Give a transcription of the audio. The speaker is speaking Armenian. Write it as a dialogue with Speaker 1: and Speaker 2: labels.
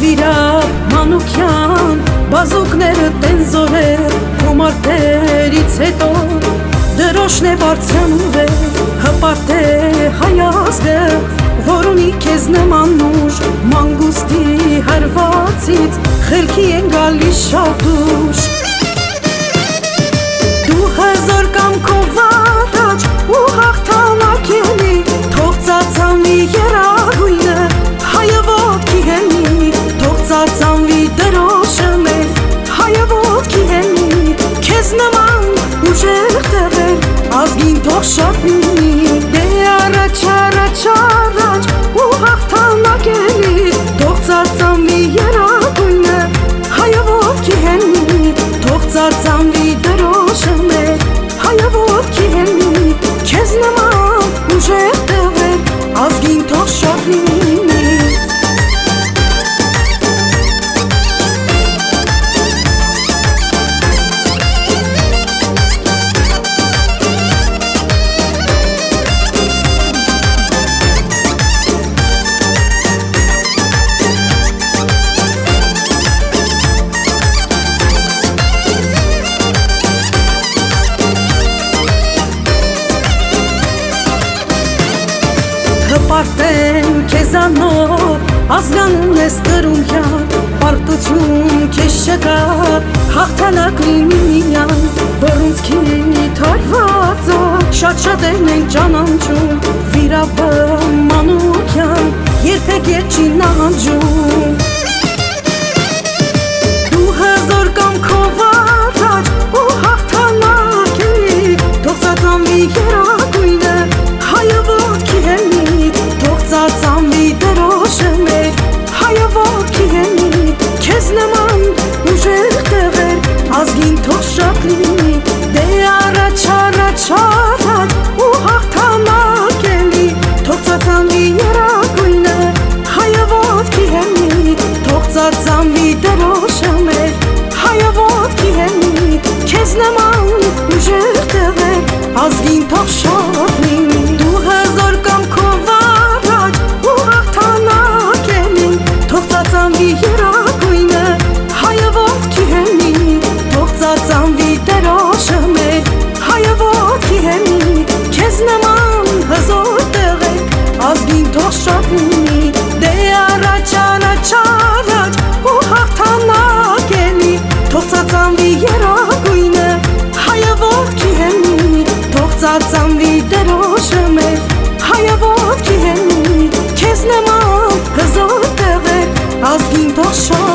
Speaker 1: վիրար մանուկյան բազուկները տենզորեր կոմարտերից հետո դրոշն է բարձրանում վեր հպարտ է հայազգը որ ունի քեզ նման ուժ մանգուստի հարվածից խելքի են գալիս շատ ուշ դու հզոր կամքով առաջ ու հաղթանակ ելի թող ծածանվի երագույնը հայը ոտքի հենի թող ծածանվի դրոշը մեր հայը ոտքի հենի քեզ նման ուժեղ տեղեր ազգին թող շատ լինի դե առաջ առաջ առաջ ու հաղթանակ ելի թող ծածանվի երագույնը հայը ոտքի հենի թող ծածանվի դրոշը մեր հայը ոտքի հենի քեզ նման ուժեղ տեղեր ազգին թող շատ լինի Պարտեն քեզանով ազգանուն ես կրում յան պարտություն քեզ չկա հաղթանակ լինի միան բռունցքի թարվածա շատ-շատերն են ճանաչում վիրապը մանուկյան երբեք ետ չի նահանջում դու հզոր կամքով առաջ ու հաղթանակ էլի թող ծածանվի երագույնը հայը ոտքի հենի ծածանվի դրոշը մեր հայը ոտքի հենի քեզ նման ուժեղ տեղեր ազգին թող շատ լինի դե առաջ առաջ առաջ ու հաղթանակ էլի թող ծածանվի երագույնը հայը ոտքի հենի թող ծածանվի դրոշը մեր հայը ոտքի հենի քեզ նման ուժեղ տեղեր ազգին թող շատ լինի դու հզոր կամքով ծածանվի երագույնը հայը ոտքի հենի թող ծածանվի դրոշը մեր հայը ոտքի հենի քեզ նման հզոր տեղեր ազգին թող շատ լինի դե առաջ առաջ առաջ ու հաղթանակ էլի թող ծածանվի երագույնը հայը ոտքի հենի թող ծածանվի դրոշը մեր հայը ոտքի հենի քեզ նման հզոր տեղեր ազգին թող շատ